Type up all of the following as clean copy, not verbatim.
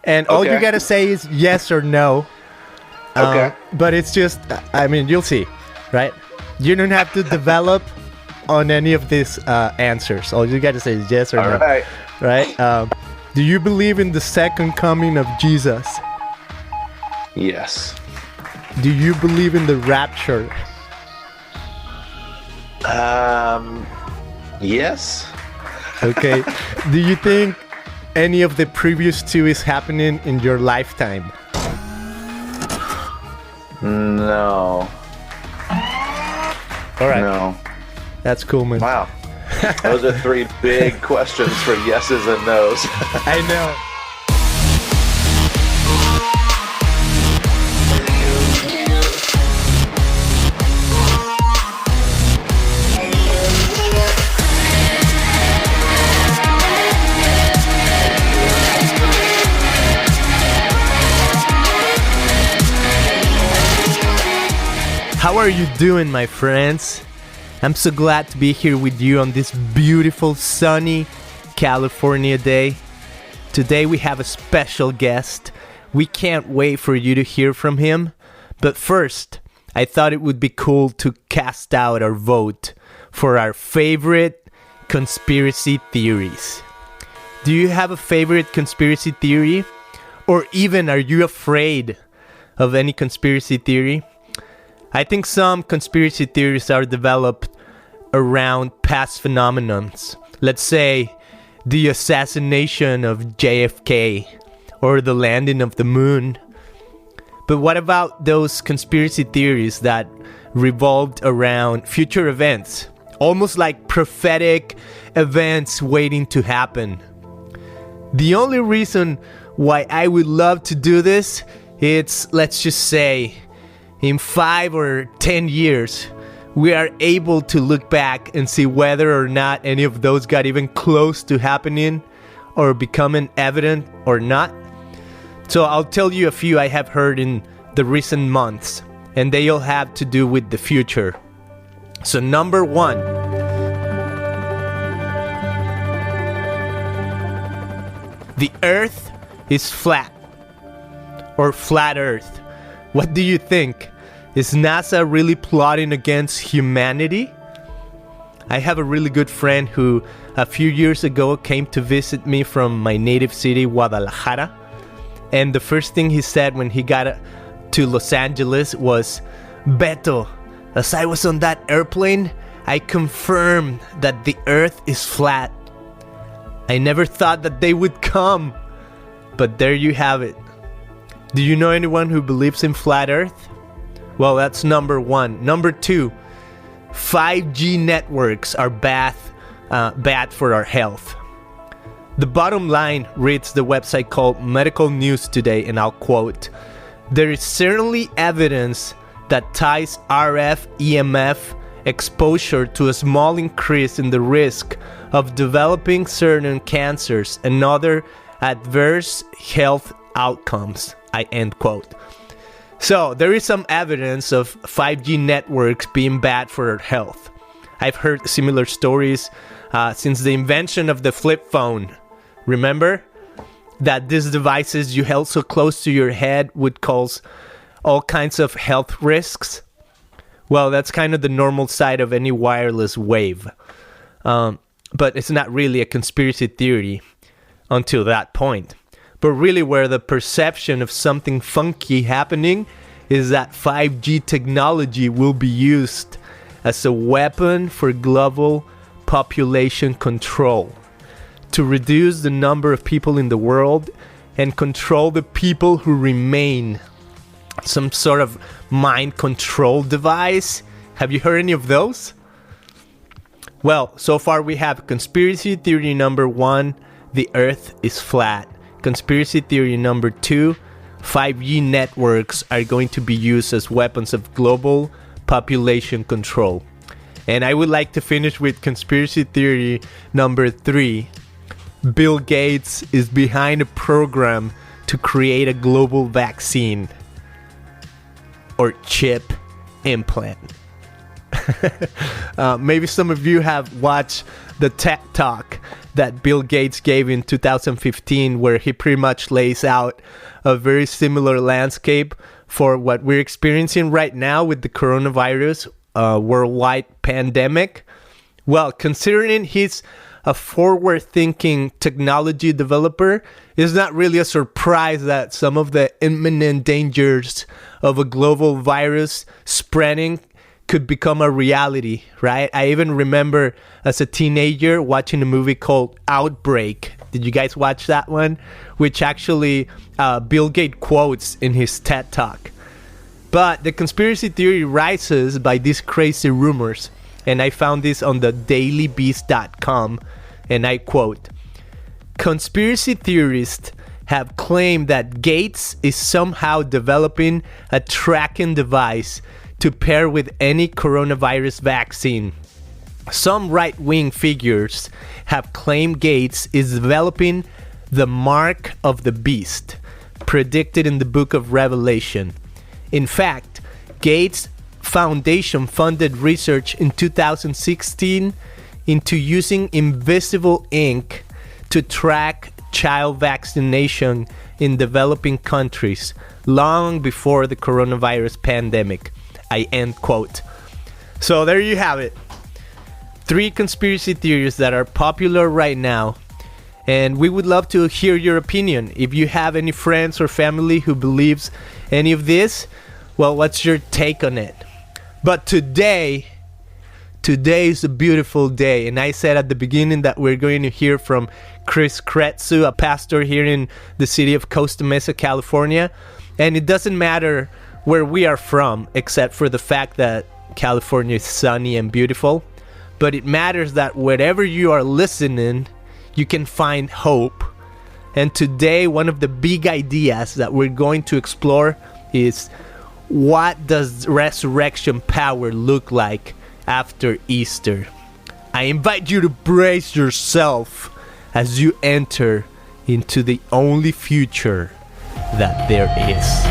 And all you gotta say is yes or no. Okay. But it's just, I mean, you'll see, right? You don't have to develop on any of these answers. All you gotta say is yes or no. All right. Right? Do you believe in the second coming of Jesus? Yes. Do you believe in the rapture? Yes. Okay. Do you think any of the previous two is happening in your lifetime? No. All right. No. That's cool, man. Wow. Those are three big questions for yeses and nos. I know. How are you doing, my friends? I'm so glad to be here with you on this beautiful, sunny California day. Today we have a special guest. We can't wait for you to hear from him. But first, I thought it would be cool to cast out our vote for our favorite conspiracy theories. Do you have a favorite conspiracy theory? Or even, are you afraid of any conspiracy theory? I think some conspiracy theories are developed around past phenomenons. Let's say the assassination of JFK or the landing of the moon. But what about those conspiracy theories that revolved around future events? Almost like prophetic events waiting to happen. The only reason why I would love to do this, it's, let's just say, in 5 or 10 years, we are able to look back and see whether or not any of those got even close to happening or becoming evident or not. So I'll tell you a few I have heard in the recent months, and they all have to do with the future. So number 1. The Earth is flat, or flat Earth. What do you think? Is NASA really plotting against humanity? I have a really good friend who a few years ago came to visit me from my native city, Guadalajara. And the first thing he said when he got to Los Angeles was, "Beto, as I was on that airplane, I confirmed that the Earth is flat. I never thought that they would come." But there you have it. Do you know anyone who believes in flat Earth? Well, that's number 1. Number 2, 5G networks are bad for our health. The bottom line reads the website called Medical News Today, and I'll quote, "There is certainly evidence that ties RF EMF exposure to a small increase in the risk of developing certain cancers and other adverse health outcomes." I end quote. So there is some evidence of 5G networks being bad for our health. I've heard similar stories since the invention of the flip phone. Remember that these devices you held so close to your head would cause all kinds of health risks? Well, that's kind of the normal side of any wireless wave. But it's not really a conspiracy theory until that point. But really where the perception of something funky happening is that 5G technology will be used as a weapon for global population control, to reduce the number of people in the world and control the people who remain. Some sort of mind control device. Have you heard any of those? Well, so far we have conspiracy theory number 1, the Earth is flat. Conspiracy theory number 2, 5G networks are going to be used as weapons of global population control. And I would like to finish with conspiracy theory number 3. Bill Gates is behind a program to create a global vaccine or chip implant. Maybe some of you have watched the TED Talk that Bill Gates gave in 2015, where he pretty much lays out a very similar landscape for what we're experiencing right now with the coronavirus worldwide pandemic. Well, considering he's a forward-thinking technology developer, it's not really a surprise that some of the imminent dangers of a global virus spreading could become a reality, right? I even remember as a teenager watching a movie called Outbreak. Did you guys watch that one? Which actually Bill Gates quotes in his TED Talk. But the conspiracy theory rises by these crazy rumors. And I found this on the dailybeast.com, and I quote, "Conspiracy theorists have claimed that Gates is somehow developing a tracking device to pair with any coronavirus vaccine. Some right-wing figures have claimed Gates is developing the mark of the beast, predicted in the book of Revelation. In fact, Gates' Foundation funded research in 2016 into using invisible ink to track child vaccination in developing countries long before the coronavirus pandemic." I end quote. So there you have it. 3 conspiracy theories that are popular right now. And we would love to hear your opinion. If you have any friends or family who believes any of this, well, what's your take on it? But today is a beautiful day. And I said at the beginning that we're going to hear from Chris Kretzu, a pastor here in the city of Costa Mesa, California. And it doesn't matter where we are from, except for the fact that California is sunny and beautiful. But it matters that wherever you are listening, you can find hope. And today, one of the big ideas that we're going to explore is, what does resurrection power look like after Easter? I invite you to brace yourself as you enter into the only future that there is.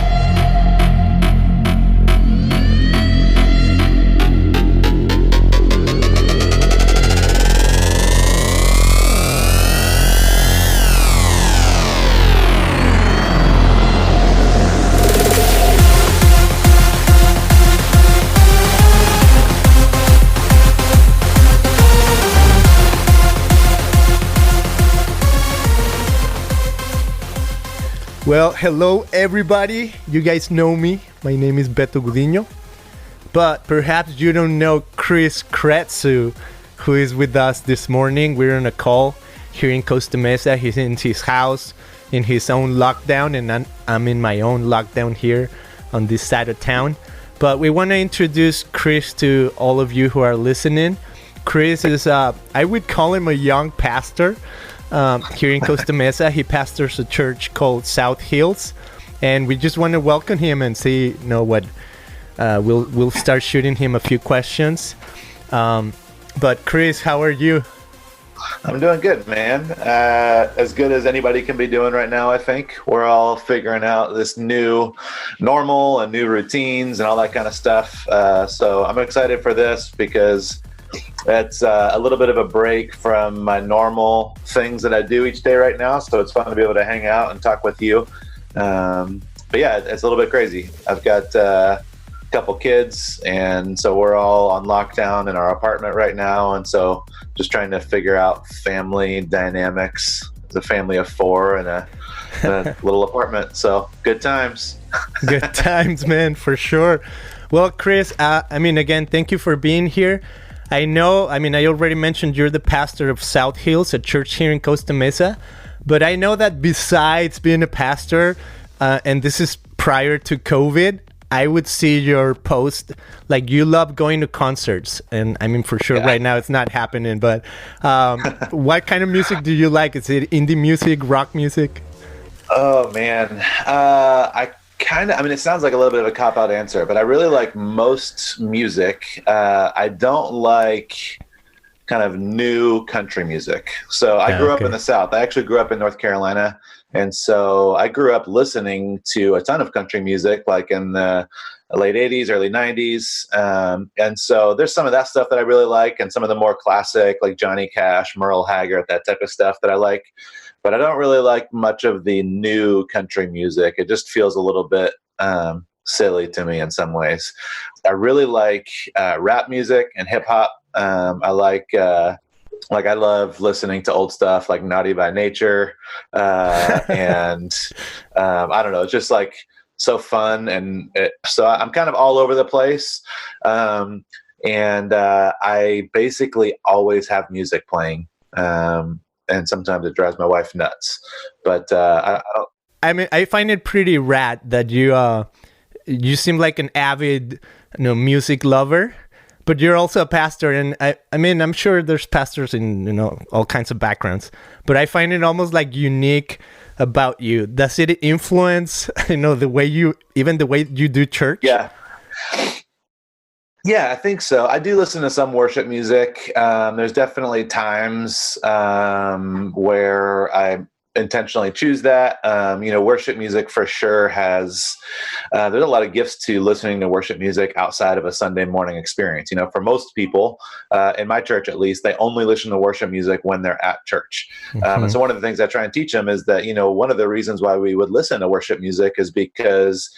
Well, hello everybody. You guys know me. My name is Beto Gudiño. But perhaps you don't know Chris Kretzu, who is with us this morning. We're on a call here in Costa Mesa. He's in his house, in his own lockdown, and I'm in my own lockdown here on this side of town. But we want to introduce Chris to all of you who are listening. Chris is, I would call him a young pastor. Here in Costa Mesa. He pastors a church called SouthHills, and we just want to welcome him and see, what we'll start shooting him a few questions. But Chris, how are you? I'm doing good, man. As good as anybody can be doing right now, I think. We're all figuring out this new normal and new routines and all that kind of stuff. So I'm excited for this because it's a little bit of a break from my normal things that I do each day right now. So it's fun to be able to hang out and talk with you. But yeah, it's a little bit crazy. I've got a couple kids, and so we're all on lockdown in our apartment right now. And so just trying to figure out family dynamics. It's a family of 4 in a little apartment. So good times. Good times, man, for sure. Well, Chris, again, thank you for being here. I already mentioned you're the pastor of SouthHills, a church here in Costa Mesa. But I know that besides being a pastor, and this is prior to COVID, I would see your post, like you love going to concerts. And for sure right now it's not happening. But what kind of music do you like? Is it indie music, rock music? Oh, man. It sounds like a little bit of a cop-out answer, but I really like most music. I don't like kind of new country music. So I grew up in the South. I actually grew up in North Carolina, And so I grew up listening to a ton of country music, like in the late 80s, early 90s. And so there's some of that stuff that I really like, and some of the more classic, like Johnny Cash, Merle Haggard, that type of stuff that I like. But I don't really like much of the new country music. It just feels a little bit silly to me in some ways. I really like rap music and hip hop. I I love listening to old stuff like Naughty by Nature. And I don't know, it's just like so fun. And so I'm kind of all over the place. And I basically always have music playing. And sometimes it drives my wife nuts. But I mean, I find it pretty rad that you seem like an avid, music lover, but you're also a pastor. And I mean, I'm sure there's pastors in, all kinds of backgrounds, but I find it almost like unique about you. Does it influence, the way you do church? Yeah. Yeah, I think so. I do listen to some worship music. There's definitely times where I intentionally choose that. Worship music for sure has, there's a lot of gifts to listening to worship music outside of a Sunday morning experience. For most people, in my church at least, they only listen to worship music when they're at church. And so one of the things I try and teach them is that, one of the reasons why we would listen to worship music is because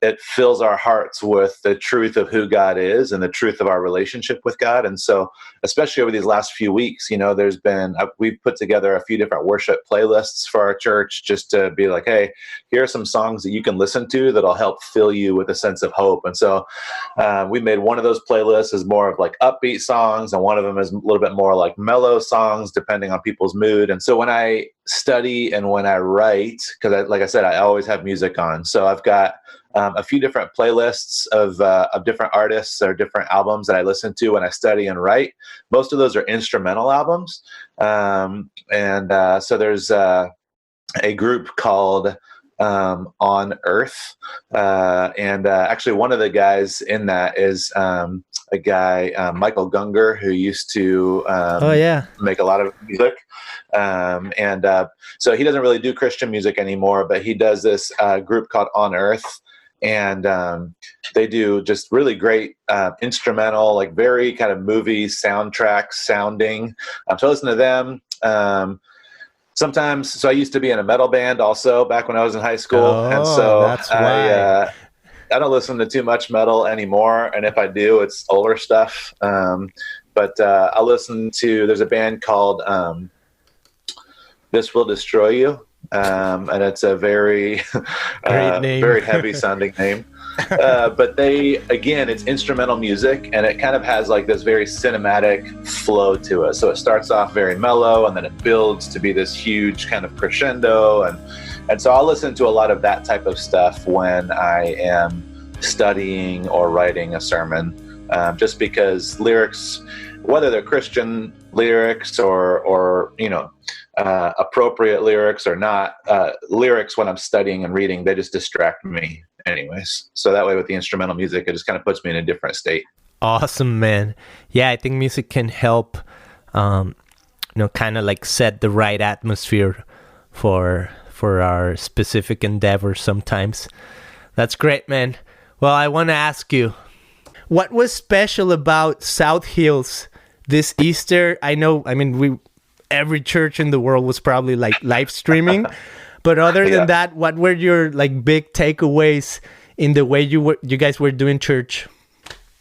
it fills our hearts with the truth of who God is and the truth of our relationship with God. And so, especially over these last few weeks, we've put together a few different worship playlists for our church just to be like, hey, here are some songs that you can listen to that'll help fill you with a sense of hope. And so we made one of those playlists as more of like upbeat songs, and one of them is a little bit more like mellow songs, depending on people's mood. And so when I study and when I write, because like I said, I always have music on. So I've got a few different playlists of different artists or different albums that I listen to when I study and write. Most of those are instrumental albums. So there's a group called On Earth. Actually, one of the guys in that is a guy, Michael Gungor, who used to make a lot of music. So he doesn't really do Christian music anymore, but he does this group called On Earth. And they do just really great instrumental, like very kind of movie soundtrack sounding. So I listen to them. Sometimes, so I used to be in a metal band also back when I was in high school. And so that's why. I don't listen to too much metal anymore. And if I do, it's older stuff. But I listen to, there's a band called This Will Destroy You. And it's a very, very heavy sounding name. But it's instrumental music, and it kind of has like this very cinematic flow to it. So it starts off very mellow, and then it builds to be this huge kind of crescendo. And so I'll listen to a lot of that type of stuff when I am studying or writing a sermon, just because lyrics, whether they're Christian lyrics or appropriate lyrics or not, lyrics when I'm studying and reading, they just distract me anyways. So that way with the instrumental music, it just kind of puts me in a different state. Awesome, man. Yeah, I think music can help, kind of like set the right atmosphere for our specific endeavors sometimes. That's great, man. Well, I want to ask you, what was special about SouthHills this Easter? Every church in the world was probably like live streaming, but other than that, what were your like big takeaways in the way you guys were doing church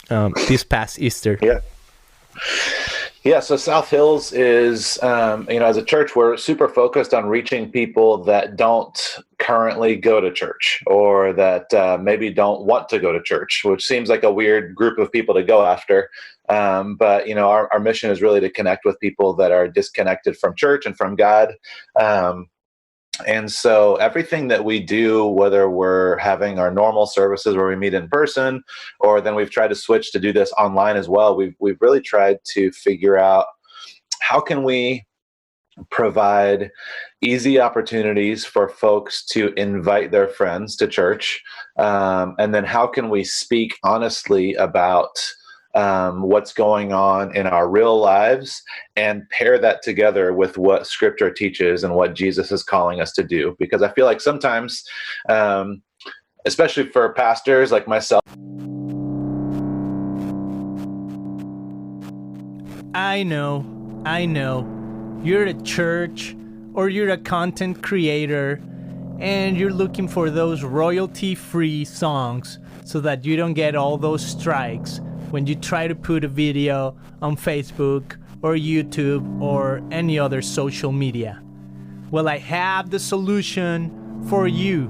this past Easter? So SouthHills is, as a church, we're super focused on reaching people that don't currently go to church, or that maybe don't want to go to church, which seems like a weird group of people to go after. But our mission is really to connect with people that are disconnected from church and from God. And so everything that we do, whether we're having our normal services where we meet in person, or then we've tried to switch to do this online as well, we've really tried to figure out how can we provide easy opportunities for folks to invite their friends to church, and then how can we speak honestly about what's going on in our real lives and pair that together with what Scripture teaches and what Jesus is calling us to do. Because I feel like sometimes, especially for pastors like myself, I know. You're a church or you're a content creator and you're looking for those royalty-free songs so that you don't get all those strikes when you try to put a video on Facebook or YouTube or any other social media. Well, I have the solution for you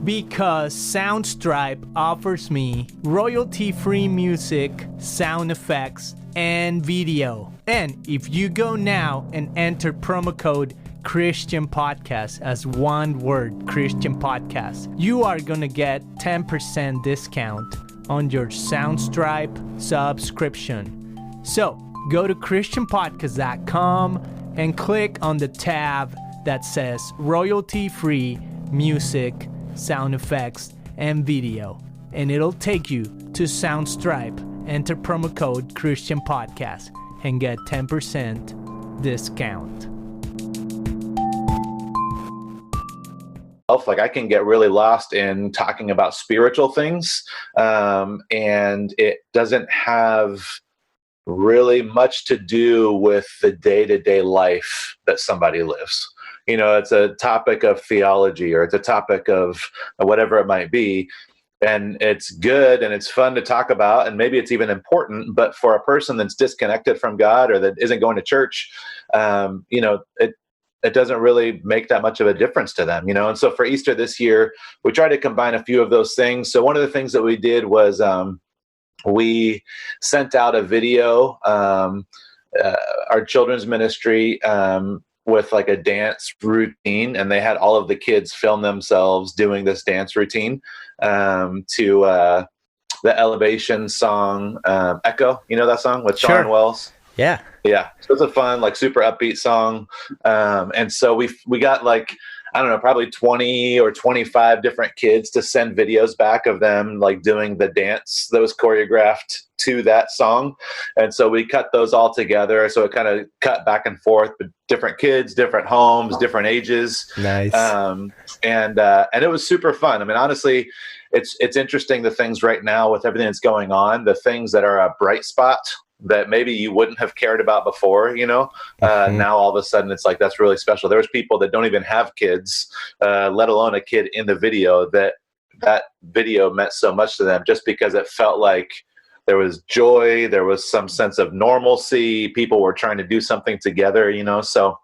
because Soundstripe offers me royalty-free music, sound effects, and video. And if you go now and enter promo code Christian Podcast as one word, Christian Podcast, you are gonna get 10% discount on your Soundstripe subscription. So go to christianpodcast.com and click on the tab that says royalty-free music, sound effects, and video, and it'll take you to Soundstripe. Enter promo code Christian Podcast and get 10% discount. Like I can get really lost in talking about spiritual things, and it doesn't have really much to do with the day-to-day life that somebody lives. It's a topic of theology or it's a topic of whatever it might be. And it's good and it's fun to talk about, and maybe it's even important. But for a person that's disconnected from God or that isn't going to church, it doesn't really make that much of a difference to them, And so for Easter this year, we tried to combine a few of those things. So one of the things that we did was we sent out a video, our children's ministry, with like a dance routine, and they had all of the kids film themselves doing this dance routine to the Elevation song, Echo. You know that song with Sure. Shawn Wells? Yeah. So it's a fun, like super upbeat song. And so we got like, I don't know, probably 20 or 25 different kids to send videos back of them like doing the dance that was choreographed to that song. And so we cut those all together. So it kind of cut back and forth, but different kids, different homes, different ages. Nice. And it was super fun. I mean, honestly, it's interesting, the things right now with everything that's going on, the things that are a bright spot that maybe you wouldn't have cared about before, now all of a sudden it's like, that's really special. There's people that don't even have kids, let alone a kid in the video, that video meant so much to them just because it felt like there was joy, there was some sense of normalcy, people were trying to do something together, so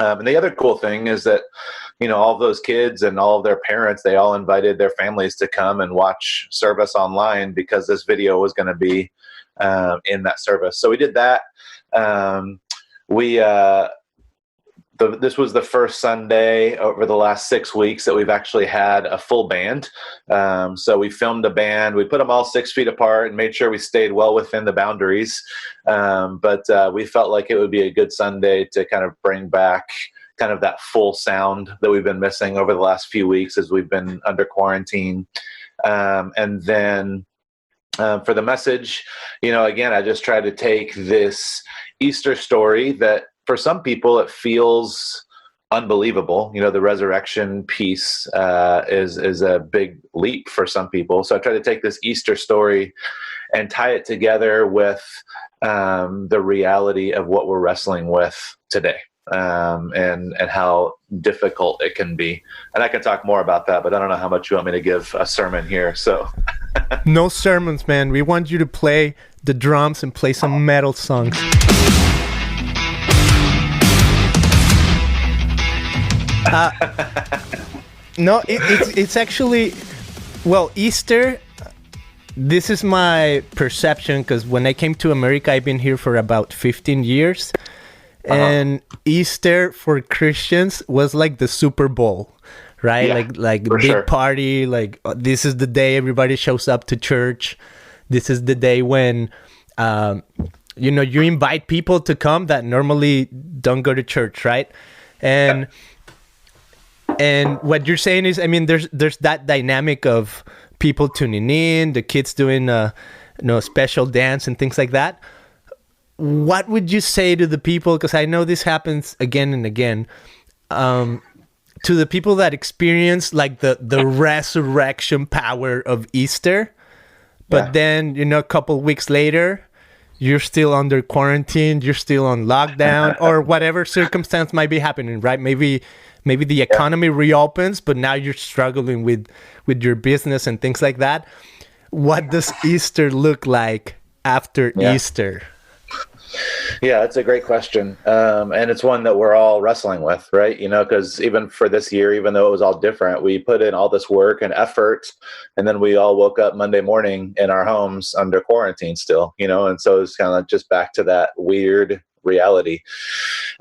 and the other cool thing is that, all of those kids and all of their parents, they all invited their families to come and watch service online because this video was going to be in that service. So we did that. This was the first Sunday over the last 6 weeks that we've actually had a full band. So we filmed a band. We put them all 6 feet apart and made sure we stayed well within the boundaries. But we felt like it would be a good Sunday to kind of bring back kind of that full sound that we've been missing over the last few weeks as we've been under quarantine. And then for the message, again, I just try to take this Easter story that for some people it feels unbelievable. The resurrection piece is a big leap for some people. So I try to take this Easter story and tie it together with the reality of what we're wrestling with today. And how difficult it can be. And I can talk more about that, but I don't know how much you want me to give a sermon here. So no sermons, man. We want you to play the drums and play some metal songs. No, it's actually, well, Easter, this is my perception, because when I came to America, I've been here for about 15 years. And Easter for Christians was like the Super Bowl, right? Yeah, like for big sure. party. Like this is the day everybody shows up to church. This is the day when, you invite people to come that normally don't go to church, right? And what you're saying is, I mean, there's that dynamic of people tuning in, the kids doing special dance and things like that. What would you say to the people? Because I know this happens again and again. To the people that experience like the resurrection power of Easter, but then, a couple weeks later, you're still under quarantine, you're still on lockdown, or whatever circumstance might be happening, right? Maybe the economy reopens, but now you're struggling with your business and things like that. What does Easter look like after Easter? Yeah, it's a great question. And it's one that we're all wrestling with, right? Because even for this year, even though it was all different, we put in all this work and effort, and then we all woke up Monday morning in our homes under quarantine still, and so it's kind of just back to that weird reality.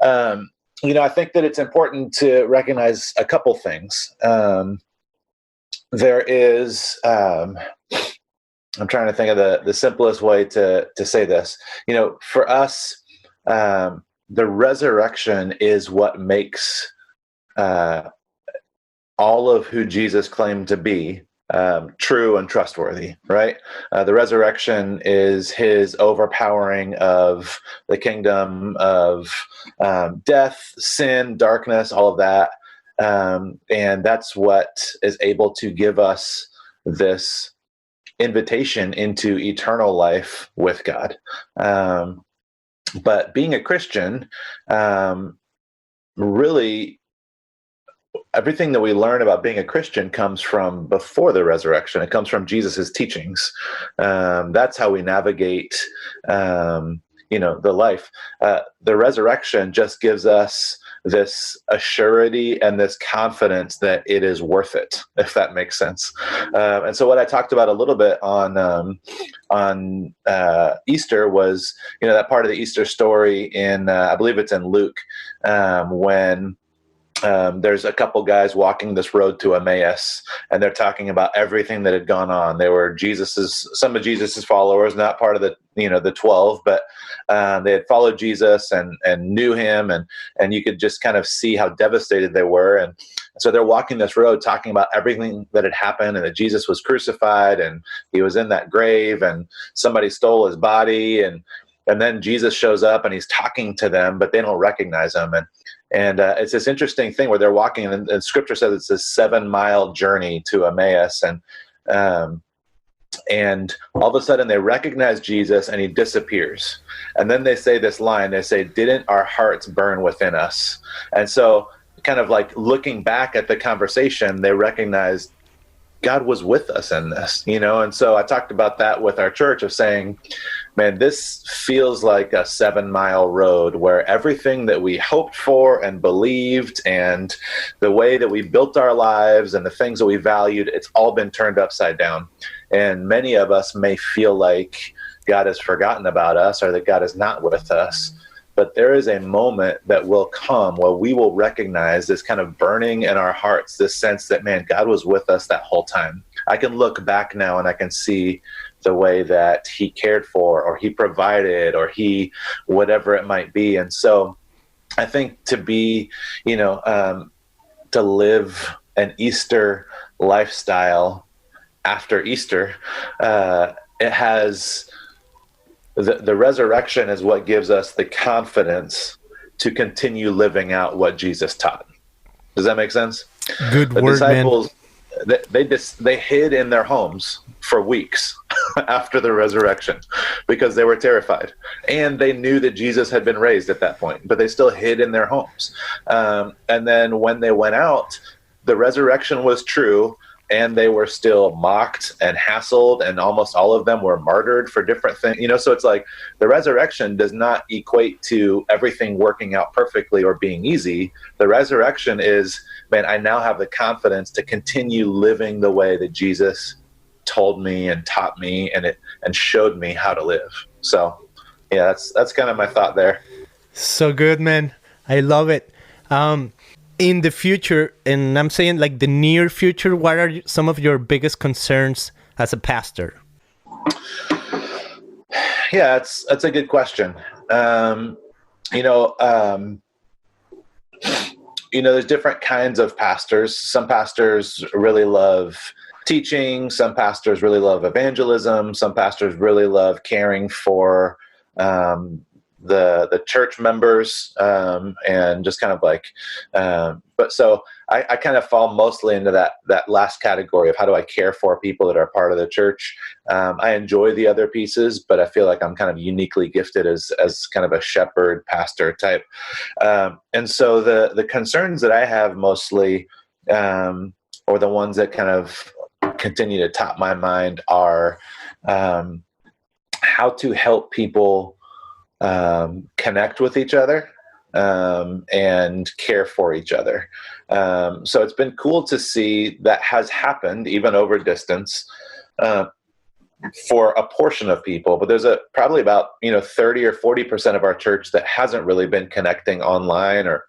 I think that it's important to recognize a couple things. There is... I'm trying to think of the simplest way to say this. For us, the resurrection is what makes all of who Jesus claimed to be true and trustworthy, right? The resurrection is his overpowering of the kingdom of death, sin, darkness, all of that. And that's what is able to give us this invitation into eternal life with God. But being a Christian, really, everything that we learn about being a Christian comes from before the resurrection. It comes from Jesus's teachings. That's how we navigate, the life. The resurrection just gives us this assurity and this confidence that it is worth it, if that makes sense. And so what I talked about a little bit on Easter was, that part of the Easter story in, I believe it's in Luke, when there's a couple guys walking this road to Emmaus, and they're talking about everything that had gone on. They were some of Jesus's followers, not part of the 12, but they had followed Jesus and knew him, and you could just kind of see how devastated they were. And so they're walking this road talking about everything that had happened, and that Jesus was crucified, and he was in that grave, and somebody stole his body, and then Jesus shows up and he's talking to them, but they don't recognize him. And it's this interesting thing where they're walking, and Scripture says it's a 7-mile journey to Emmaus, and all of a sudden they recognize Jesus, and he disappears. And then they say this line. They say, "Didn't our hearts burn within us?" And so, kind of like looking back at the conversation, they recognize God was with us in this, And so I talked about that with our church of saying, man, this feels like a 7-mile road where everything that we hoped for and believed, and the way that we built our lives and the things that we valued, it's all been turned upside down. And many of us may feel like God has forgotten about us, or that God is not with us. But there is a moment that will come where we will recognize this kind of burning in our hearts, this sense that, man, God was with us that whole time. I can look back now and I can see the way that he cared for, or he provided, or he, whatever it might be. And so I think to be, to live an Easter lifestyle after Easter, it has... The resurrection is what gives us the confidence to continue living out what Jesus taught. Does that make sense? Good the word, disciples, man. They hid in their homes for weeks after the resurrection because they were terrified, and they knew that Jesus had been raised at that point, but they still hid in their homes. And then when they went out, the resurrection was true. And they were still mocked and hassled, and almost all of them were martyred for different things. So it's like the resurrection does not equate to everything working out perfectly or being easy. The resurrection is, man, I now have the confidence to continue living the way that Jesus told me and taught me, and showed me how to live. So, yeah, that's kind of my thought there. So good, man. I love it. In the future, and I'm saying like the near future, what are some of your biggest concerns as a pastor? Yeah, that's a good question. There's different kinds of pastors. Some pastors really love teaching. Some pastors really love evangelism. Some pastors really love caring for the church members, and just kind of like, but so I kind of fall mostly into that last category of how do I care for people that are part of the church. I enjoy the other pieces, but I feel like I'm kind of uniquely gifted as kind of a shepherd pastor type. And so the concerns that I have mostly, or the ones that kind of continue to top my mind, are how to help people connect with each other, and care for each other. So it's been cool to see that has happened even over distance, for a portion of people, but there's probably about 30 or 40% of our church that hasn't really been connecting online or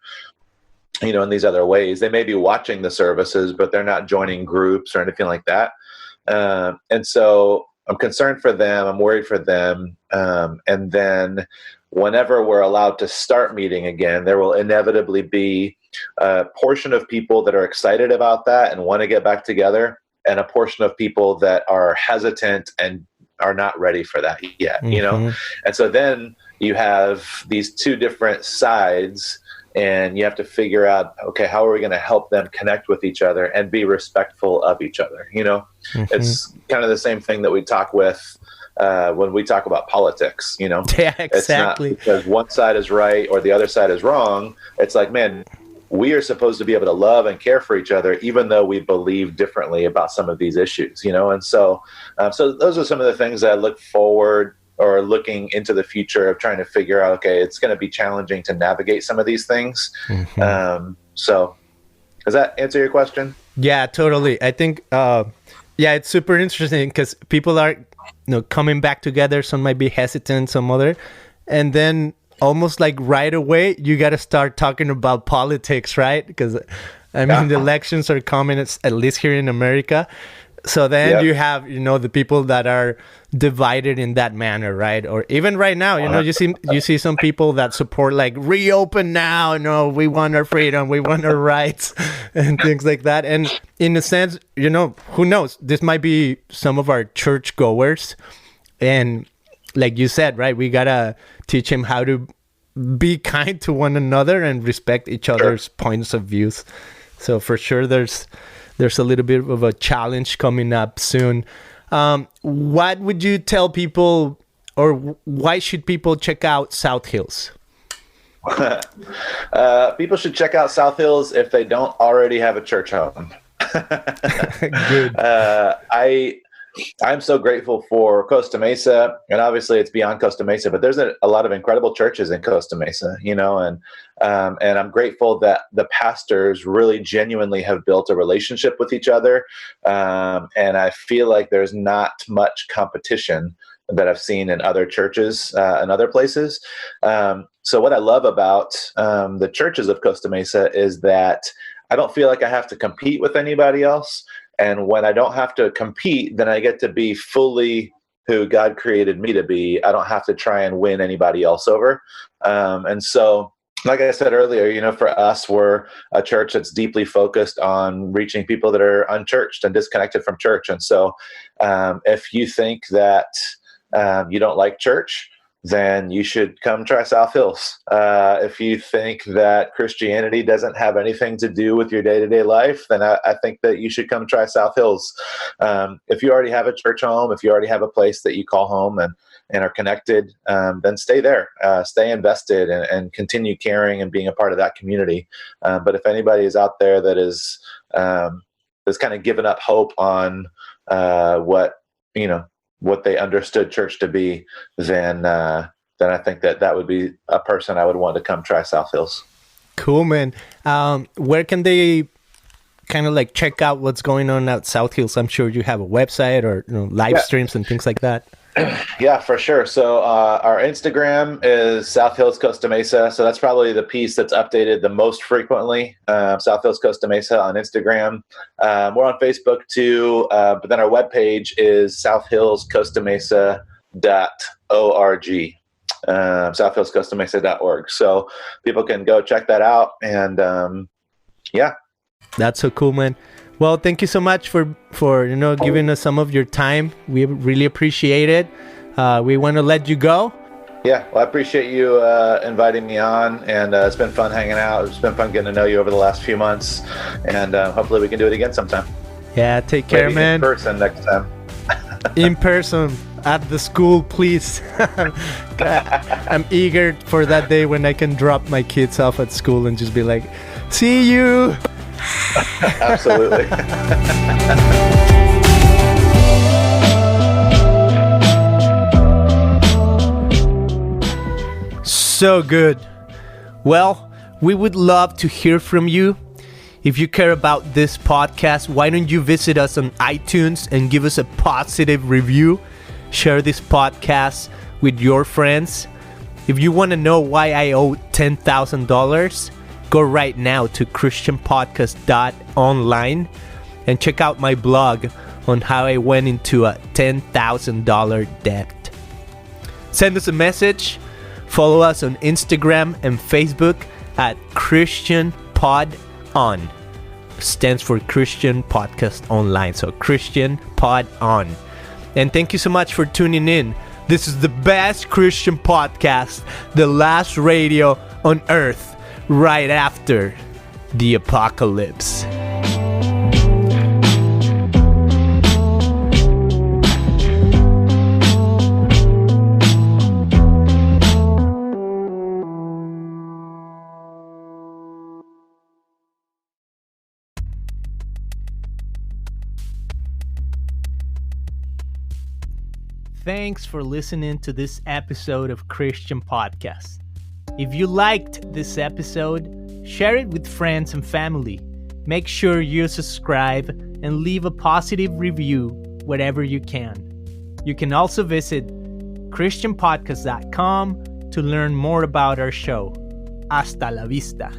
in these other ways. They may be watching the services, but they're not joining groups or anything like that. And so I'm concerned for them. I'm worried for them. And then whenever we're allowed to start meeting again, there will inevitably be a portion of people that are excited about that and want to get back together, and a portion of people that are hesitant and are not ready for that yet, Mm-hmm. And so then you have these two different sides, and you have to figure out, okay, how are we going to help them connect with each other and be respectful of each other? Mm-hmm. It's kind of the same thing that we talk with when we talk about politics. Yeah, exactly. It's not because one side is right or the other side is wrong. It's like, man, we are supposed to be able to love and care for each other, even though we believe differently about some of these issues. And so those are some of the things that I look forward, or looking into the future of trying to figure out, okay, it's going to be challenging to navigate some of these things. Mm-hmm. So does that answer your question? Yeah, totally. I think, it's super interesting because people are, coming back together. Some might be hesitant, some other, and then almost like right away, you got to start talking about politics, right? Because the elections are coming, at least here in America. So then you have, the people that are divided in that manner, right? Or even right now, you see some people that support like reopen now. We want our freedom, we want our rights, and things like that. And in a sense, who knows? This might be some of our church goers, and like you said, right? We gotta teach him how to be kind to one another and respect each other's points of views. So for sure, there's a little bit of a challenge coming up soon. What would you tell people, or why should people check out SouthHills? People should check out SouthHills if they don't already have a church home. Good. I'm so grateful for Costa Mesa, and obviously it's beyond Costa Mesa, but there's a lot of incredible churches in Costa Mesa, and I'm grateful that the pastors really genuinely have built a relationship with each other. And I feel like there's not much competition that I've seen in other churches, and other places. So what I love about the churches of Costa Mesa is that I don't feel like I have to compete with anybody else. And when I don't have to compete, then I get to be fully who God created me to be. I don't have to try and win anybody else over. And so, like I said earlier, for us, we're a church that's deeply focused on reaching people that are unchurched and disconnected from church. And so if you think that you don't like church, then you should come try SouthHills. If you think that Christianity doesn't have anything to do with your day-to-day life, then I think that you should come try SouthHills. If you already have a church home, if you already have a place that you call home and are connected, then stay there, stay invested, and continue caring and being a part of that community. But if anybody is out there that is kind of given up hope on what they understood church to be, then I think that would be a person I would want to come try SouthHills. Cool, man. Where can they kind of like check out what's going on at SouthHills? I'm sure you have a website or live streams and things like that. Yeah, for sure. So our Instagram is SouthHills Costa Mesa. So that's probably the piece that's updated the most frequently. SouthHills Costa Mesa on Instagram. We're on Facebook too, but then our webpage is southhillscostamesa.org. southhillscostamesa.org. So people can go check that out. And That's so cool, man. Well, thank you so much for giving us some of your time. We really appreciate it. We want to let you go. Yeah, well, I appreciate you inviting me on, and it's been fun hanging out. It's been fun getting to know you over the last few months, and hopefully we can do it again sometime. Yeah, take care, man. In person next time. In person at the school, please. I'm eager for that day when I can drop my kids off at school and just be like, see you. Absolutely. So good. Well, we would love to hear from you. If you care about this podcast, why don't you visit us on iTunes and give us a positive review? Share this podcast with your friends. If you want to know why I owe $10,000, go right now to christianpodcast.online and check out my blog on how I went into a $10,000 debt. Send us a message. Follow us on Instagram and Facebook at Christian Pod On. Stands for Christian Podcast Online. So Christian Pod On. And thank you so much for tuning in. This is the best Christian podcast, the last radio on earth, right after the apocalypse. Thanks for listening to this episode of Christian Podcast. If you liked this episode, share it with friends and family. Make sure you subscribe and leave a positive review wherever you can. You can also visit christianpodcast.com to learn more about our show. Hasta la vista.